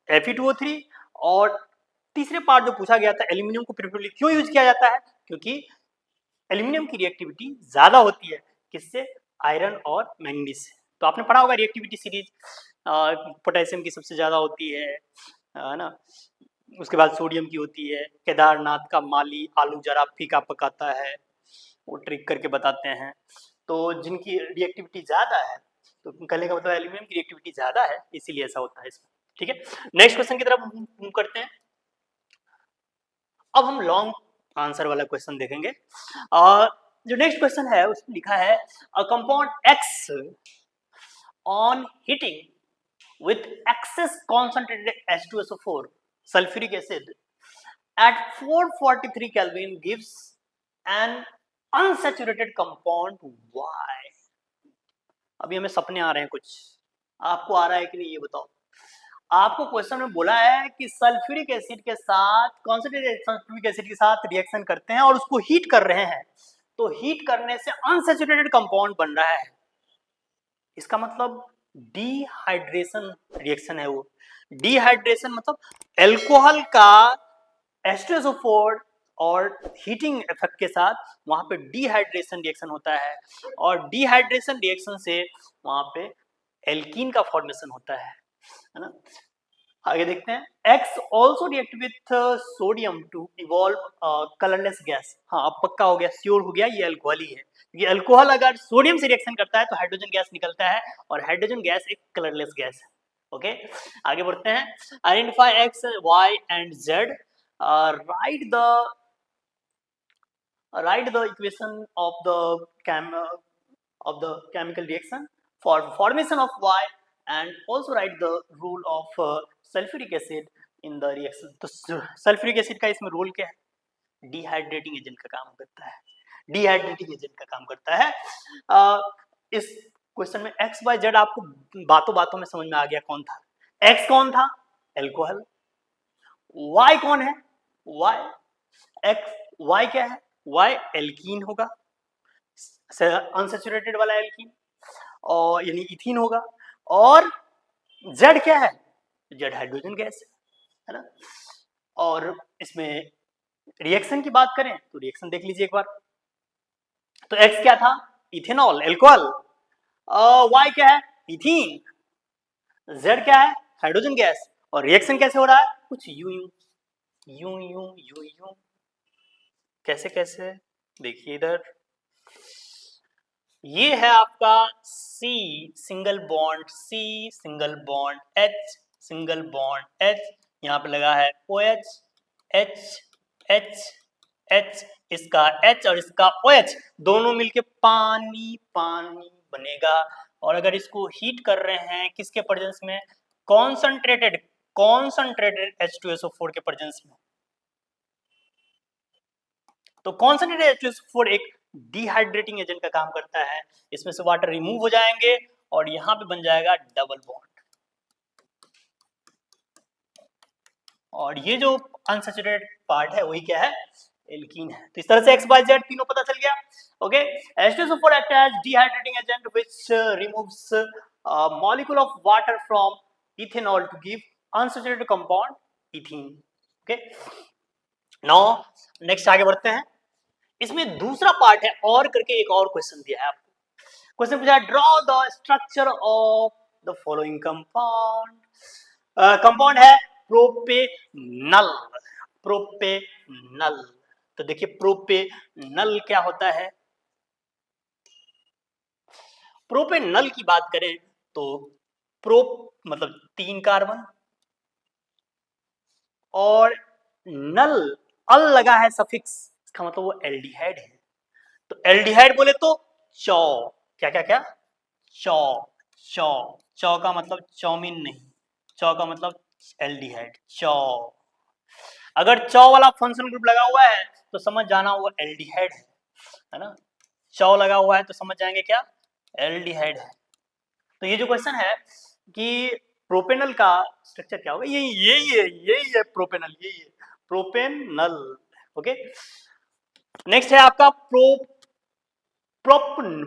Fe2O3। और तीसरे पार्ट जो पूछा गया था, एल्यूमिनियम को प्रिफरेबली क्यों यूज किया जाता है, क्योंकि एल्यूमिनियम की रिएक्टिविटी ज्यादा होती है किससे, आयरन और मैंगनीज से। तो आपने पढ़ा होगा रिएक्टिविटी सीरीज, पोटेशियम की सबसे ज्यादा होती है ना, उसके बाद सोडियम की होती है। केदारनाथ का माली आलू जरा फीका पकाता है, वो ट्रिक करके बताते हैं। तो जिनकी रिएक्टिविटी ज्यादा है, तो कहने का मतलब एल्यूमिनियम की रिएक्टिविटी ज्यादा है, इसीलिए ऐसा होता है इसमें। ठीक है, नेक्स्ट क्वेश्चन की तरफ मूव करते हैं। अब हम लॉन्ग आंसर वाला क्वेश्चन देखेंगे। जो नेक्स्ट क्वेश्चन है उसमें लिखा है a compound x on heating with excess concentrated H2SO4 sulfuric acid at 443 Kelvin gives an unsaturated compound Y। अभी हमें सपने आ रहे हैं कुछ, आपको आ रहा है कि नहीं ये बताओ। आपको क्वेश्चन में बोला है कि सल्फ्यूरिक एसिड के साथ, कॉन्सेंट्रेटेड सल्फ्यूरिक एसिड के साथ रिएक्शन करते हैं और उसको हीट कर रहे हैं, तो हीट करने से अनसैचुरेटेड कंपाउंड बन रहा है। इसका मतलब डिहाइड्रेशन रिएक्शन है वो। डिहाइड्रेशन मतलब अल्कोहल का H2SO4 और हीटिंग इफेक्ट के साथ वहां पे डिहाइड्रेशन रिएक्शन होता है, और डिहाइड्रेशन रिएक्शन से वहां पे एल्कीन का फॉर्मेशन होता है ना। आगे देखते हैं, X also react with sodium to evolve colorless gas। हाँ अब पक्का हो गया, श्योर हो गया, ये अल्कोहल ही है। ये अल्कोहल अगर सोडियम से रिएक्शन करता है तो हाइड्रोजन गैस निकलता है, और हाइड्रोजन गैस एक कलरलेस गैस है। ओके, आगे बढ़ते हैं। Identify x y and z, write the equation of the chemical reaction for formation of Y, and also write the role of sulfuric acid in the reaction। तो sulphuric acid का इसमें role क्या है, dehydrating agent का काम करता है, dehydrating agent का काम करता है। इस क्वेश्चन में एक्स वाई जेड आपको बातों बातों में समझ में आ गया कौन था। एक्स कौन था, एल्कोहल। वाई कौन है, वाई, एक्स वाई क्या है, वाई एल्कीन होगा, अनसैचुरेटेड वाला एल्कीन, और यानी इथीन होगा। और जेड क्या है, जेड हाइड्रोजन गैस है ना। और इसमें रिएक्शन की बात करें तो रिएक्शन देख लीजिए एक बार। तो एक्स क्या था, इथेनॉल अल्कोहल, वाई क्या है, इथीन, जेड क्या है, हाइड्रोजन गैस, और रिएक्शन कैसे हो रहा है, कुछ यूं यूं यूं यूं यूं यूं, कैसे कैसे, देखिए इधर, ये है आपका C single bond, C single bond, H single bond, H यहाँ पे लगा है OH, H H H, इसका H और इसका OH दोनों मिलके पानी पानी बनेगा। और अगर इसको हीट कर रहे हैं किसके प्रेजेंस में, कॉन्संट्रेटेड H2SO4 के प्रेजेंस में, तो कॉन्संट्रेटेड H2SO4 एक डिहाइड्रेटिंग एजेंट का काम करता है। इसमें से वाटर रिमूव हो जाएंगे और यहां पे बन जाएगा डबल बॉन्ड, और ये जो अनसैचुरेटेड पार्ट है वही क्या है, एल्कीन है। तो इस तरह से XYZ तीनों पता चल गया। Okay, H2SO4 act as dehydrating agent which removes molecule of water from ethanol to give unsaturated compound ethene। Okay, now next आगे बढ़ते हैं। इसमें दूसरा पार्ट है और करके एक और क्वेश्चन दिया है आपको। क्वेश्चन पूछा है draw the structure of the following compound. Compound है प्रोपेनल, प्रोपेनल। तो देखिए प्रोपेनल क्या होता है। प्रोपेनल की बात करें तो प्रो मतलब 3 कार्बन, और नल अल लगा है सफिक्स, इसका मतलब वो एल्डिहाइड है। तो एल्डिहाइड बोले तो चौ, क्या क्या क्या, चौ, चौ, चौ का मतलब चौमिन नहीं, चौ का मतलब एल्डिहाइड, चौ। अगर चौ वाला फंक्शनल ग्रुप लगा हुआ है तो समझ जाना वो एल्डिहाइड है ना। चौ लगा हुआ है तो समझ जाएंगे क्या, एल्डिहाइड है। तो ये जो क्वेश्चन है कि प्रोपेनल का स्ट्रक्चर क्या होगा, यही है प्रोपेनल, यही है प्रोपेनल। ओके, नेक्स्ट है आपका प्रोपेनॉन,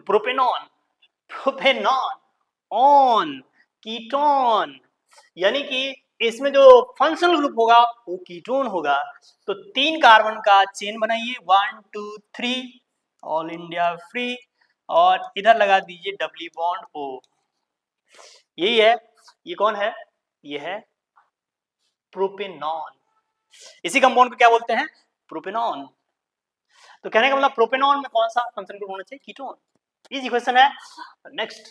प्रोपेनॉन ऑन कीटोन, यानी कि इसमें जो फंक्शनल ग्रुप होगा वो कीटोन होगा। तो 3 कार्बन का चेन बनाइए, 1 2 3, ऑल इंडिया फ्री, और इधर लगा दीजिए डबली बॉन्ड ओ। यही है, ये कौन है, ये है प्रोपेनॉन। इसी कंपाउंड को क्या बोलते हैं, प्रोपेनॉन। तो कहने का मतलब प्रोपेनॉन में कौन सा फंक्शनल ग्रुप होना चाहिए, कीटोन। इजी क्वेश्चन है। नेक्स्ट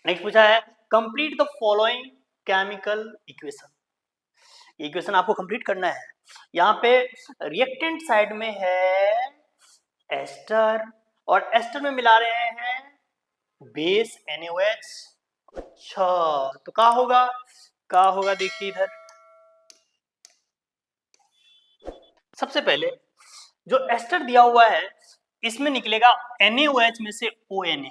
नेक्स्ट पूछा है complete the following chemical equation. Equation आपको कंप्लीट करना है। यहाँ पे रिएक्टेंट साइड में है एस्टर, और एस्टर में मिला रहे हैं बेस NaOH। अच्छा, तो क्या होगा देखिए इधर। सबसे पहले जो एस्टर दिया हुआ है इसमें निकलेगा NaOH में से ONA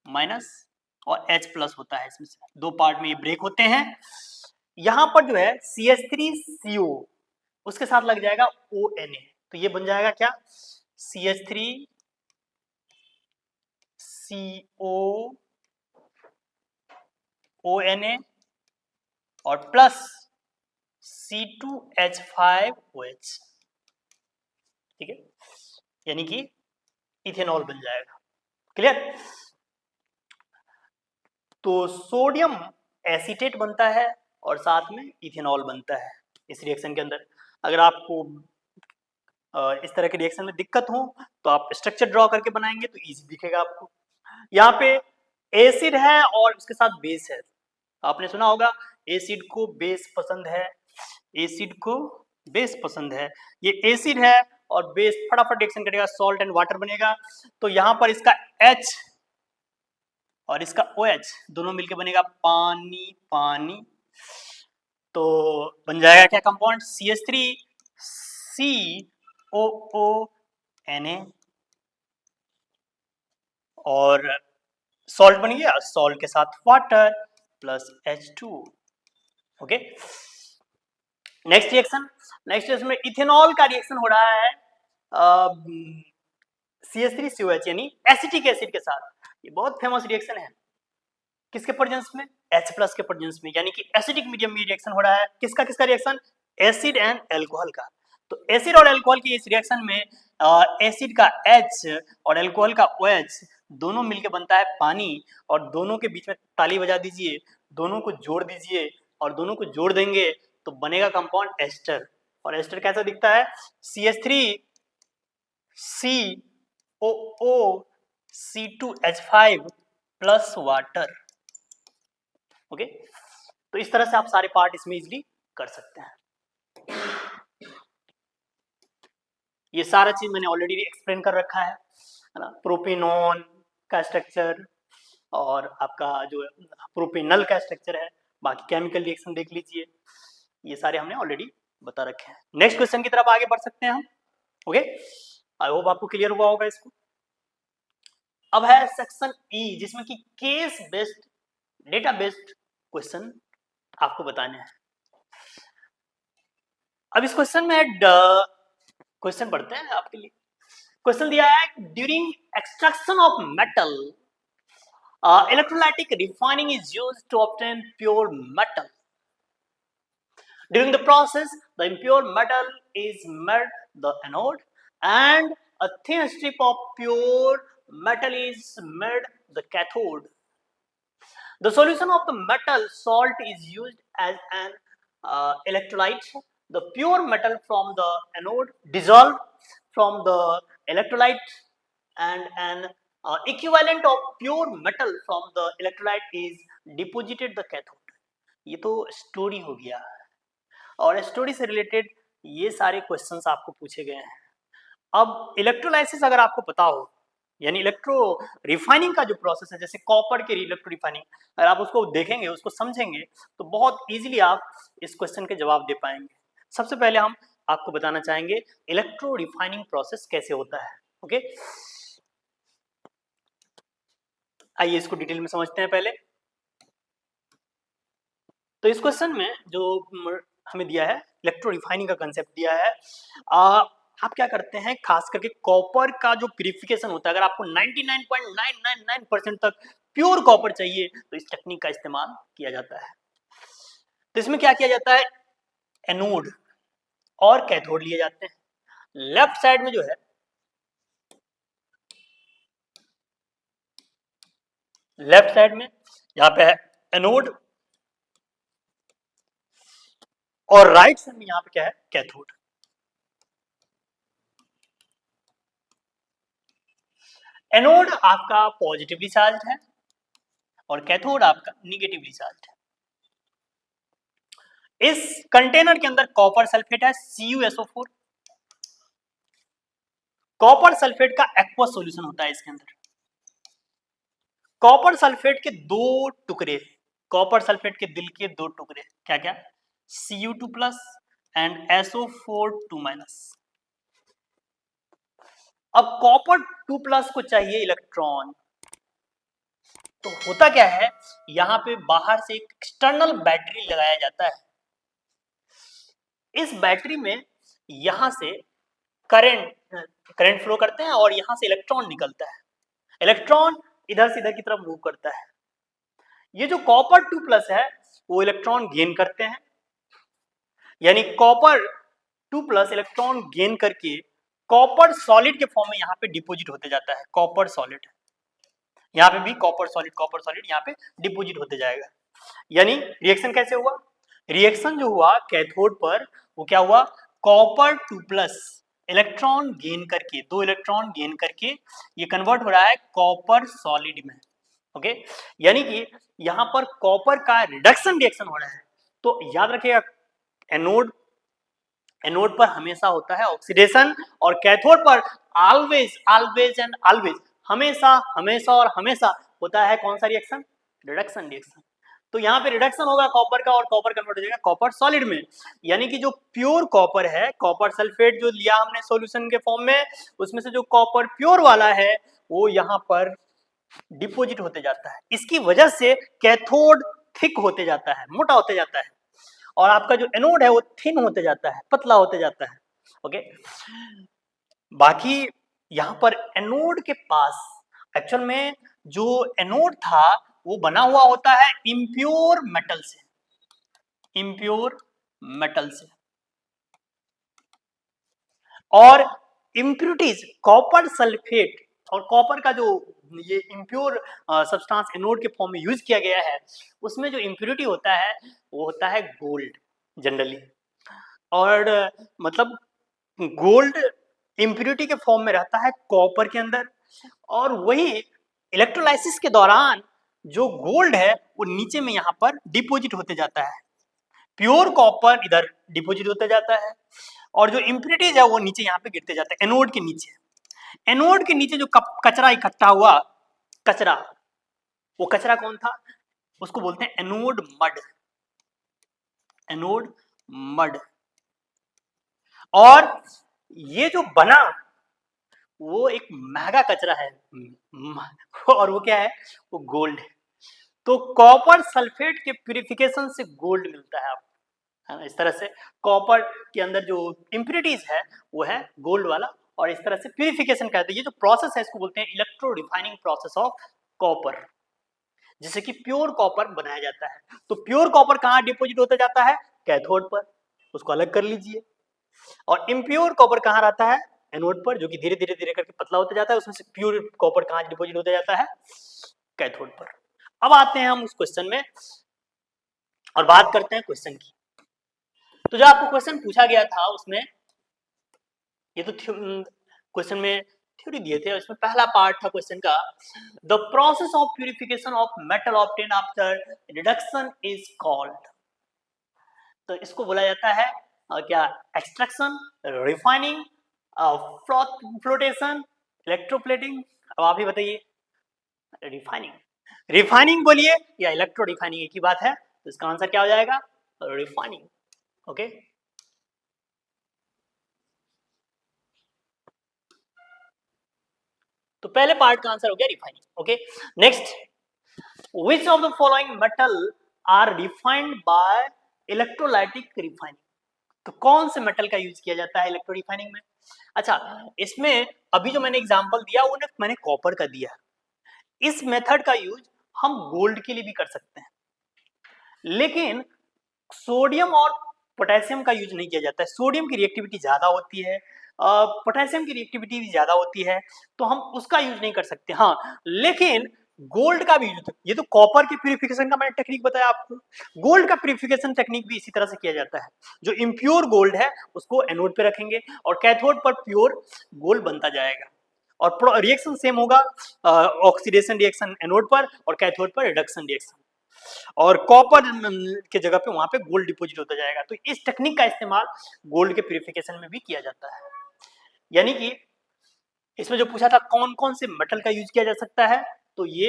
माइनस और H प्लस होता है, इसमें से 2 पार्ट में ये ब्रेक होते हैं। यहां पर जो है CH3CO उसके साथ लग जाएगा ONA, तो ये बन जाएगा क्या, CH3CO ONA और प्लस C2H5OH, ठीक है, यानी कि इथेनॉल बन जाएगा। क्लियर। तो सोडियम एसीटेट बनता है और साथ में इथेनॉल बनता है इस रिएक्शन के अंदर। अगर आपको इस तरह के रिएक्शन में दिक्कत हो तो आप स्ट्रक्चर ड्रॉ करके बनाएंगे तो इजी दिखेगा आपको। यहाँ पे एसिड है और उसके साथ बेस है। आपने सुना होगा एसिड को बेस पसंद है, एसिड को बेस पसंद है। ये एसिड है और बेस फटाफट रिएक्शन करेगा, सॉल्ट एंड वाटर बनेगा। तो यहाँ पर इसका H और इसका OH दोनों मिलके बनेगा पानी पानी। तो बन जाएगा क्या कंपाउंड, CH3COONA और सॉल्ट बन गया, सॉल्ट के साथ water plus H2। Okay, next reaction में इथेनॉल का रिएक्शन हो रहा है CH3COH यानी एसिटिक एसिड के साथ। ये बहुत फेमस रिएक्शन है, किसके प्रेजेंस में, H प्लस के प्रेजेंस में, यानी कि एसिडिक मीडियम में रिएक्शन हो रहा है। किसका रिएक्शन, एसिड एंड एल्कोहल का। तो एसिड और एल्कोहल की इस रिएक्शन में एसिड का H और एल्कोहल का OH दोनों मिलकर बनता है पानी, और दोनों के बीच में ताली बजा दीजिए, दोनों को जोड़ दीजिए, और दोनों को जोड़ देंगे तो बनेगा कंपाउंड एस्टर। और एस्टर कैसा दिखता है, CH3COO प्लस वाटर। ओके, तो इस तरह से आप सारे पार्ट इसमें इजीली कर सकते हैं। ये सारा चीज मैंने ऑलरेडी एक्सप्लेन कर रखा है ना, प्रोपेनॉन का स्ट्रक्चर और आपका जो प्रोपेनल का स्ट्रक्चर है, बाकी केमिकल रिएक्शन देख लीजिए, ये सारे हमने ऑलरेडी बता रखे हैं। नेक्स्ट क्वेश्चन की तरफ आगे बढ़ सकते हैं हम। ओके, आई होप आपको क्लियर हुआ होगा इसको। अब है सेक्शन ई, जिसमें कि case based data based question आपको बताने हैं। अब इस क्वेश्चन में क्वेश्चन पढ़ते हैं आपके लिए। क्वेश्चन दिया है during extraction of metal electrolytic refining is used to obtain pure metal. During the process, the impure metal is made the anode and a thin strip of pure metal is made the cathode. The solution of the metal salt is used as an electrolyte. The pure metal from the anode dissolved from the electrolyte and an equivalent of pure metal from the electrolyte is deposited the cathode. ये तो story हो गया, और story से related ये सारे questions आपको पूछे गए हैं। अब इलेक्ट्रोलाइसिस अगर आपको पता हो, यानी इलेक्ट्रो रिफाइनिंग का जो प्रोसेस है, जैसे कॉपर के इलेक्ट्रो रिफाइनिंग, अगर आप उसको देखेंगे, उसको समझेंगे, तो बहुत इजीली आप इस क्वेश्चन के जवाब दे पाएंगे। सबसे पहले हम आपको बताना चाहेंगे इलेक्ट्रो रिफाइनिंग प्रोसेस कैसे होता है। ओके, आइए इसको डिटेल में समझते हैं पहले। तो इस क्वेश्चन में जो हमें दिया है, इलेक्ट्रो रिफाइनिंग का कंसेप्ट दिया है। आप क्या करते हैं, खास करके कॉपर का जो प्यूरिफिकेशन होता है, अगर आपको 99.999% तक प्योर कॉपर चाहिए तो इस टेक्निक का इस्तेमाल किया जाता है। तो इसमें क्या किया जाता है, एनोड और कैथोड लिए जाते हैं। लेफ्ट साइड में जो है, लेफ्ट साइड में यहाँ पे है एनोड और राइट साइड में यहाँ पे क्या है, कैथोड। एनोड आपका पॉजिटिवली चार्ज है और कैथोड आपका निगेटिवली चार्ज है। इस कंटेनर के अंदर कॉपर सल्फेट है CuSO4। कॉपर सल्फेट का एक्वस सॉल्यूशन होता है इसके अंदर। कॉपर सल्फेट के दो टुकड़े, कॉपर सल्फेट के दिल के दो टुकड़े, क्या क्या, Cu2+ एंड SO4 2-। अब कॉपर 2+ को चाहिए इलेक्ट्रॉन, तो होता क्या है, यहां पे बाहर से एक एक्सटर्नल बैटरी लगाया जाता है। इस बैटरी में यहां से करंट फ्लो करते हैं और यहां से इलेक्ट्रॉन निकलता है। इलेक्ट्रॉन इधर से इधर की तरफ मूव करता है। ये जो कॉपर 2+ है वो इलेक्ट्रॉन गेन करते हैं, यानी कॉपर 2+ इलेक्ट्रॉन गेन करके कॉपर सॉलिड के फॉर्म में यहाँ पे डिपोजिट होते जाता है। कॉपर सॉलिड, यहाँ पे भी कॉपर सॉलिड यहाँ पे डिपोजिट होते जाएगा। यानी रिएक्शन कैसे हुआ, रिएक्शन जो हुआ कैथोड पर वो क्या हुआ, कॉपर 2+ इलेक्ट्रॉन गेन करके, दो इलेक्ट्रॉन गेन करके ये कन्वर्ट हो रहा है कॉपर सॉलिड में। ओके, यानी कि यहां पर कॉपर का रिडक्शन रिएक्शन हो रहा है। तो याद रखिएगा, एनोड एनोड पर हमेशा होता है ऑक्सीडेशन और कैथोड पर ऑलवेज ऑलवेज एंड ऑलवेज, हमेशा हमेशा और हमेशा होता है कौन सा रिएक्शन, रिडक्शन रिएक्शन। तो यहाँ पे रिडक्शन होगा कॉपर का और कॉपर कन्वर्ट हो जाएगा कॉपर सॉलिड में। यानी कि जो प्योर कॉपर है, कॉपर सल्फेट जो लिया हमने सॉल्यूशन के फॉर्म में, उसमें से जो कॉपर प्योर वाला है वो यहाँ पर डिपोजिट होते जाता है। इसकी वजह से कैथोड थिक होते जाता है, मोटा होते जाता है, और आपका जो एनोड है वो थिन होते जाता है, पतला होते जाता है। ओके, बाकी यहां पर एनोड के पास एक्चुअल में जो एनोड था वो बना हुआ होता है इम्प्योर मेटल से, इम्प्योर मेटल से। और इम्प्यूरिटीज, कॉपर सल्फेट और कॉपर का जो ये इम्प्योर सब्सटेंस एनोड के फॉर्म में यूज किया गया है, उसमें जो इम्प्यूरिटी होता है वो होता है गोल्ड जनरली। और मतलब गोल्ड इम्प्यूरिटी के फॉर्म में रहता है कॉपर के अंदर, और वही इलेक्ट्रोलाइसिस के दौरान जो गोल्ड है वो नीचे में यहाँ पर डिपोजिट होते जाता है। प्योर कॉपर इधर डिपोजिट होते जाता है और जो इम्प्यूरिटीज है वो नीचे यहाँ पे गिरते जाते हैं एनोड के नीचे। एनोड के नीचे जो कचरा इकट्ठा हुआ, कचरा, वो कचरा कौन था, उसको बोलते हैं एनोड मड, एनोड मड। और ये जो बना वो एक महंगा कचरा है और वो क्या है, वो गोल्ड है। तो कॉपर सल्फेट के प्यूरिफिकेशन से गोल्ड मिलता है आपको, है ना। इस तरह से कॉपर के अंदर जो इम्प्यूरिटीज है वो है गोल्ड वाला, और इस तरह से प्यूरिफिकेशन कहते हैं। ये जो प्रोसेस है इसको बोलते हैं electro refining process of copper, जिससे कि प्योर कॉपर बनाया जाता है। तो प्योर कॉपर कहाँ डिपोजिट होता जाता है, कैथोड पर, उसको अलग कर लीजिए। और इम्प्योर कॉपर कहाँ रहता है, एनोड पर, जो कि धीरे धीरे धीरे करके पतला होता जाता है। उसमें से प्योर कॉपर कहाँ डिपोजिट होता जाता है, कैथोड पर। अब आते हैं हम उस क्वेश्चन में और बात करते हैं क्वेश्चन की। तो जो आपको क्वेश्चन पूछा गया था उसमें, ये तो क्वेश्चन में थ्योरी दिए थे, इसमें पहला पार्ट था क्वेश्चन का, the process of purification of metal obtain after reduction is called. तो इसको बोला जाता है क्या, एक्सट्रैक्शन, रिफाइनिंग, फ्लोटेशन, इलेक्ट्रोप्लेटिंग। अब आप ही बताइए, रिफाइनिंग, रिफाइनिंग बोलिए या इलेक्ट्रो रिफाइनिंग, एक ही बात है। तो इसका आंसर क्या हो जाएगा, रिफाइनिंग। ओके, तो पहले पार्ट का आंसर हो गया refining. Okay, next, which of the following metal are refined by electrolytic refining। तो कौन से मेटल का यूज किया जाता है इलेक्ट्रो रिफाइनिंग में। अच्छा, इसमें अभी जो मैंने एग्जांपल दिया वो मैंने कॉपर का दिया। इस मेथड का यूज हम गोल्ड के लिए भी कर सकते हैं, लेकिन सोडियम और पोटेशियम का यूज नहीं किया जाता है। सोडियम की रिएक्टिविटी ज्यादा होती है, पोटेशियम की रिएक्टिविटी भी ज्यादा होती है, तो हम उसका यूज नहीं कर सकते। हाँ, लेकिन गोल्ड का भी यूज, ये तो कॉपर की प्यूरिफिकेशन का मैंने टेक्निक बताया आपको, गोल्ड का प्यूरिफिकेशन टेक्निक भी इसी तरह से किया जाता है। जो इम्प्योर गोल्ड है उसको एनोड पे रखेंगे और कैथोड पर प्योर गोल्ड बनता जाएगा, और रिएक्शन सेम होगा, ऑक्सीडेशन रिएक्शन एनोड पर और कैथोड पर रिडक्शन रिएक्शन, और कॉपर के जगह पे वहां पे गोल्ड डिपॉजिट होता जाएगा। तो इस टेक्निक का इस्तेमाल गोल्ड के प्यूरिफिकेशन में भी किया जाता है। यानी कि इसमें जो पूछा था कौन कौन से मेटल का यूज किया जा सकता है, तो ये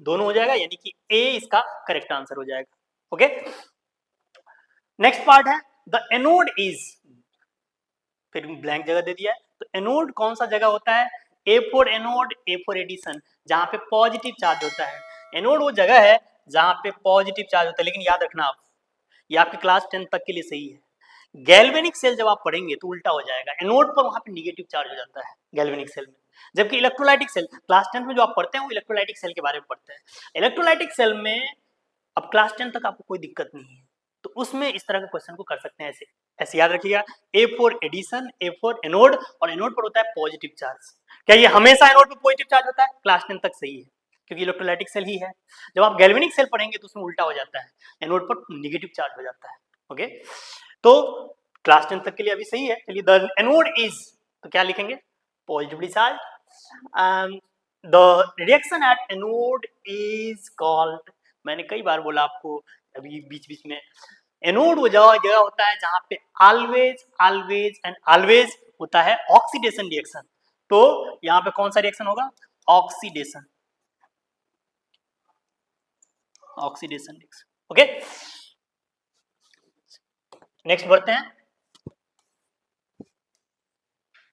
दोनों हो जाएगा, यानी कि ए इसका करेक्ट आंसर हो जाएगा। ओके, नेक्स्ट पार्ट है द एनोड इज, फिर ब्लैंक जगह दे दिया है, तो एनोड कौन सा जगह होता है, a for anode, a for addition, जहां पे पॉजिटिव चार्ज होता है। एनोड वो जगह है जहां पे पॉजिटिव चार्ज होता है, लेकिन याद रखना आप, ये आपके क्लास 10 तक के लिए सही है। गैल्वेनिक सेल जब आप पढ़ेंगे तो उल्टा हो जाएगा, एनोड पर वहां पे निगेटिव चार्ज हो जाता है गैल्वेनिक सेल में, जबकि इलेक्ट्रोलाइटिक सेल क्लास 10 में जो आप पढ़ते हैं वो इलेक्ट्रोलाइटिक सेल के बारे में पढ़ते हैं। इलेक्ट्रोलाइटिक सेल में अब क्लास 10 तक आपको कोई दिक्कत नहीं है, तो उसमें इस तरह के क्वेश्चन को कर सकते हैं। ऐसे ऐसे याद रखिएगा, a for addition, a for anode, और एनोड पर होता है पॉजिटिव चार्ज। क्या ये हमेशा एनोड पर पॉजिटिव चार्ज होता है? क्लास 10 तक सही है, क्योंकि इलेक्ट्रोलाइटिक सेल ही है। जब आप गैल्वेनिक सेल पढ़ेंगे तो उसमें उल्टा हो जाता है, एनोड पर निगेटिव चार्ज हो जाता है। ओके, तो क्लास 10 तक के लिए अभी सही है। चलिए, द एनोड इज, तो क्या लिखेंगे, positively charge. The reaction at anode is called, मैंने कई बार बोला आपको अभी बीच बीच में, एनोड वो जगह होता है जहां पे ऑलवेज ऑलवेज एंड ऑलवेज होता है ऑक्सीडेशन रिएक्शन। तो यहां पे कौन सा रिएक्शन होगा, oxidation, oxidation reaction. Okay, next बढ़ते हैं।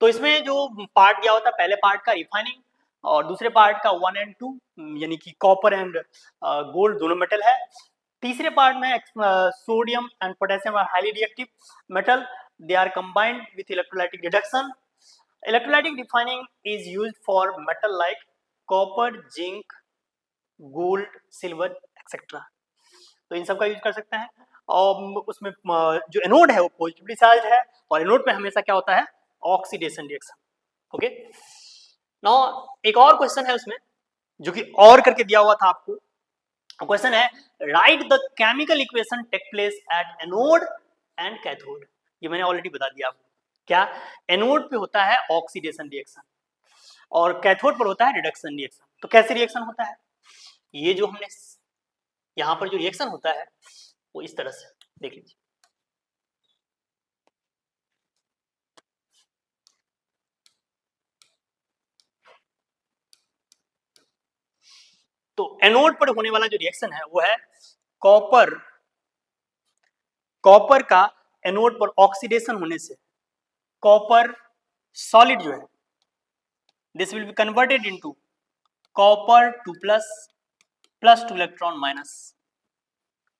तो इसमें जो पार्ट दिया होता है, पहले पार्ट का रिफाइनिंग और दूसरे पार्ट का 1 एंड 2, यानी कि कॉपर एंड गोल्ड दोनों मेटल है। तीसरे पार्ट में sodium and potassium are highly reactive metal, they are combined with electrolytic reduction. Electrolytic refining is used for metal like copper, zinc, gold, silver etcetera. तो इन सब का यूज कर सकते हैं। और उसमें जो एनोड है वो पॉजिटिवली चार्ज है, और एनोड पे हमेशा क्या होता है, ऑक्सीडेशन रिएक्शन। ओके, नाउ एक और क्वेश्चन है उसमें जो कि और करके दिया हुआ था आपको। क्वेश्चन है write the chemical equation take place at anode and cathode. ये मैंने ऑलरेडी बता दिया आपको, क्या एनोड पे होता है ऑक्सीडेशन रिएक्शन और कैथोड पर होता है रिडक्शन रिएक्शन। तो कैसे रिएक्शन होता है, ये जो हमने यहां पर जो रिएक्शन होता है वो इस तरह से देख लीजिए। तो एनोड पर होने वाला जो रिएक्शन है वो है कॉपर, कॉपर का एनोड पर ऑक्सीडेशन होने से कॉपर सॉलिड जो है, this will be converted into copper 2 plus, plus 2 electron minus.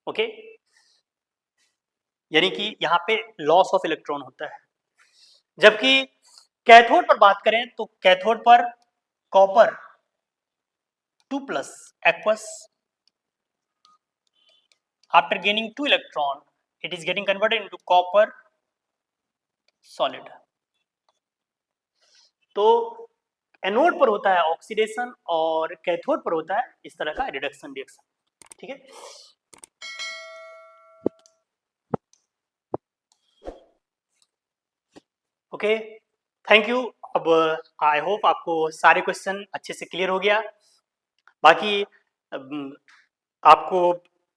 Okay, यानी कि यहां पे लॉस ऑफ इलेक्ट्रॉन होता है। जबकि कैथोड पर बात करें तो कैथोड पर copper 2 plus aqueous, after gaining 2 electron it is getting converted into copper solid। तो एनोड पर होता है ऑक्सीडेशन और कैथोड पर होता है इस तरह का रिडक्शन रिएक्शन। ठीक है, ओके, थैंक यू। अब आई होप आपको सारे क्वेश्चन अच्छे से क्लियर हो गया। बाकी आपको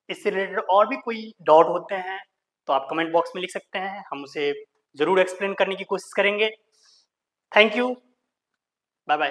इससे रिलेटेड और भी कोई डाउट होते हैं तो आप कमेंट बॉक्स में लिख सकते हैं, हम उसे जरूर एक्सप्लेन करने की कोशिश करेंगे। Thank you, bye bye.